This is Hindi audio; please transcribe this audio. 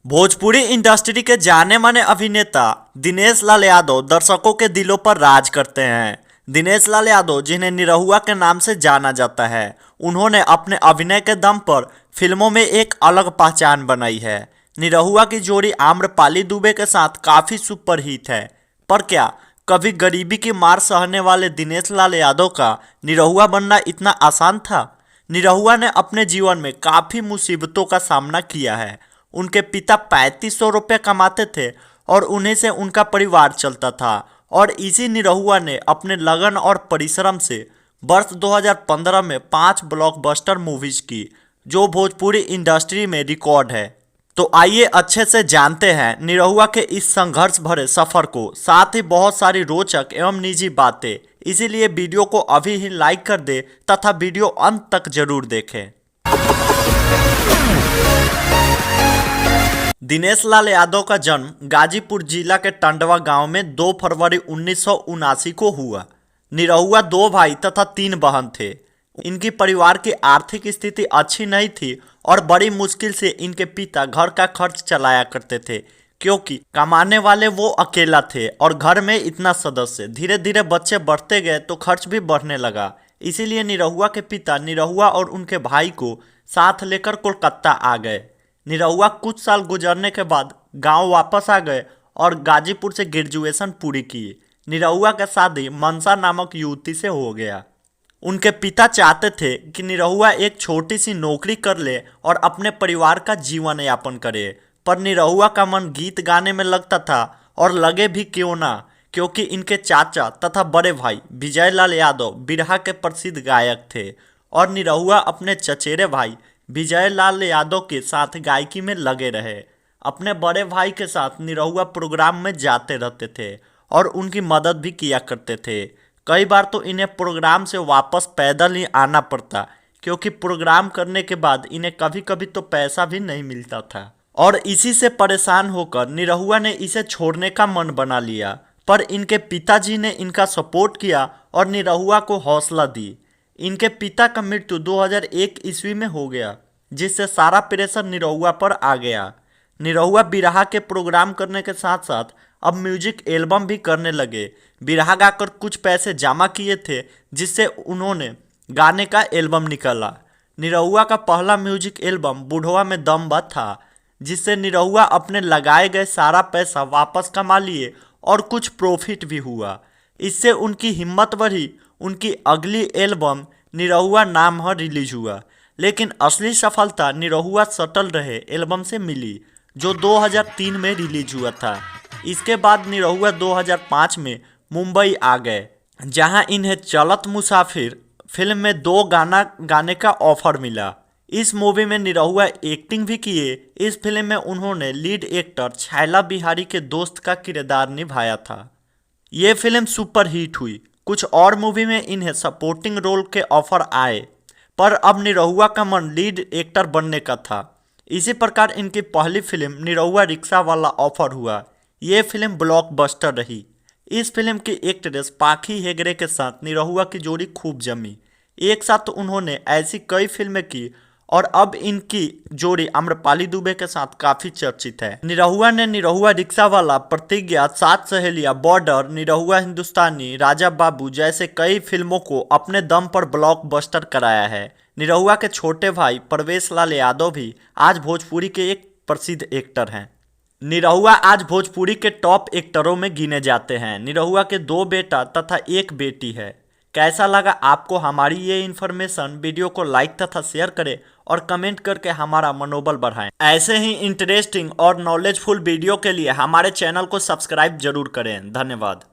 भोजपुरी इंडस्ट्री के जाने माने अभिनेता दिनेश लाल यादव दर्शकों के दिलों पर राज करते हैं। दिनेश लाल यादव, जिन्हें निरहुआ के नाम से जाना जाता है, उन्होंने अपने अभिनय के दम पर फिल्मों में एक अलग पहचान बनाई है। निरहुआ की जोड़ी आम्रपाली दुबे के साथ काफ़ी सुपरहिट है। पर क्या कभी गरीबी की मार सहने वाले दिनेश लाल यादव का निरहुआ बनना इतना आसान था? निरहुआ ने अपने जीवन में काफ़ी मुसीबतों का सामना किया है। उनके पिता 3500 रुपये कमाते थे और उन्हीं से उनका परिवार चलता था, और इसी निरहुआ ने अपने लगन और परिश्रम से वर्ष 2015 में 5 ब्लॉकबस्टर मूवीज की, जो भोजपुरी इंडस्ट्री में रिकॉर्ड है। तो आइए अच्छे से जानते हैं निरहुआ के इस संघर्ष भरे सफर को, साथ ही बहुत सारी रोचक एवं निजी बातें। इसीलिए वीडियो को अभी ही लाइक कर दे तथा वीडियो अंत तक जरूर देखें। दिनेश लाल यादव का जन्म गाजीपुर जिला के टंडवा गांव में 2 फरवरी 1979 को हुआ। निरहुआ 2 भाई तथा 3 बहन थे। इनकी परिवार की आर्थिक स्थिति अच्छी नहीं थी और बड़ी मुश्किल से इनके पिता घर का खर्च चलाया करते थे, क्योंकि कमाने वाले वो अकेला थे और घर में इतना सदस्य। धीरे धीरे बच्चे बढ़ते गए तो खर्च भी बढ़ने लगा। इसीलिए निरहुआ के पिता निरहुआ और उनके भाई को साथ लेकर कोलकाता आ गए। निरहुआ कुछ साल गुजरने के बाद गांव वापस आ गए और गाजीपुर से ग्रेजुएशन पूरी की। निरहुआ का शादी मनसा नामक युवती से हो गया। उनके पिता चाहते थे कि निरहुआ एक छोटी सी नौकरी कर ले और अपने परिवार का जीवन यापन करे, पर निरहुआ का मन गीत गाने में लगता था, और लगे भी क्यों ना, क्योंकि इनके चाचा तथा बड़े भाई विजय लाल यादव बिरहा के प्रसिद्ध गायक थे और निरहुआ अपने चचेरे भाई विजय लाल यादव के साथ गायकी में लगे रहे। अपने बड़े भाई के साथ निरहुआ प्रोग्राम में जाते रहते थे और उनकी मदद भी किया करते थे। कई बार तो इन्हें प्रोग्राम से वापस पैदल ही आना पड़ता, क्योंकि प्रोग्राम करने के बाद इन्हें कभी कभी तो पैसा भी नहीं मिलता था। और इसी से परेशान होकर निरहुआ ने इसे छोड़ने का मन बना लिया, पर इनके पिताजी ने इनका सपोर्ट किया और निरहुआ को हौसला दी। इनके पिता का मृत्यु 2001 ईस्वी में हो गया, जिससे सारा प्रेशर निरहुआ पर आ गया। निरहुआ बिरहा के प्रोग्राम करने के साथ साथ अब म्यूजिक एल्बम भी करने लगे। बिरहा गाकर कुछ पैसे जमा किए थे, जिससे उन्होंने गाने का एल्बम निकाला। निरहुआ का पहला म्यूजिक एल्बम बुढ़वा में दम बा था, जिससे निरहुआ अपने लगाए गए सारा पैसा वापस कमा लिए और कुछ प्रॉफिट भी हुआ। इससे उनकी हिम्मत बढ़ी। उनकी अगली एल्बम निरहुआ नाम है रिलीज हुआ, लेकिन असली सफलता निरहुआ सटल रहे एल्बम से मिली, जो 2003 में रिलीज हुआ था। इसके बाद निरहुआ 2005 में मुंबई आ गए, जहां इन्हें चलत मुसाफिर फिल्म में 2 गाना गाने का ऑफर मिला। इस मूवी में निरहुआ एक्टिंग भी किए। इस फिल्म में उन्होंने लीड एक्टर छैला बिहारी के दोस्त का किरदार निभाया था। ये फिल्म सुपर हिट हुई। कुछ और मूवी में इन्हें सपोर्टिंग रोल के ऑफर आए, पर अब निरहुआ का मन लीड एक्टर बनने का था। इसी प्रकार इनकी पहली फिल्म निरहुआ रिक्शा वाला ऑफर हुआ। ये फिल्म ब्लॉकबस्टर रही। इस फिल्म की एक्ट्रेस पाखी हेगड़े के साथ निरहुआ की जोड़ी खूब जमी। एक साथ उन्होंने ऐसी कई फिल्में की, और अब इनकी जोड़ी आम्रपाली दुबे के साथ काफी चर्चित है। निरहुआ ने निरहुआ रिक्शा वाला, प्रतिज्ञा, 7 सहेलियां, बॉर्डर, निरहुआ हिंदुस्तानी, राजा बाबू जैसे कई फिल्मों को अपने दम पर ब्लॉकबस्टर कराया है। निरहुआ के छोटे भाई परवेश लाल यादव भी आज भोजपुरी के एक प्रसिद्ध एक्टर हैं। निरहुआ आज भोजपुरी के टॉप एक्टरों में गिने जाते हैं। निरहुआ के 2 बेटा तथा 1 बेटी है। कैसा लगा आपको हमारी ये इन्फॉर्मेशन? वीडियो को लाइक तथा शेयर करें और कमेंट करके हमारा मनोबल बढ़ाएं। ऐसे ही इंटरेस्टिंग और नॉलेजफुल वीडियो के लिए हमारे चैनल को सब्सक्राइब जरूर करें। धन्यवाद।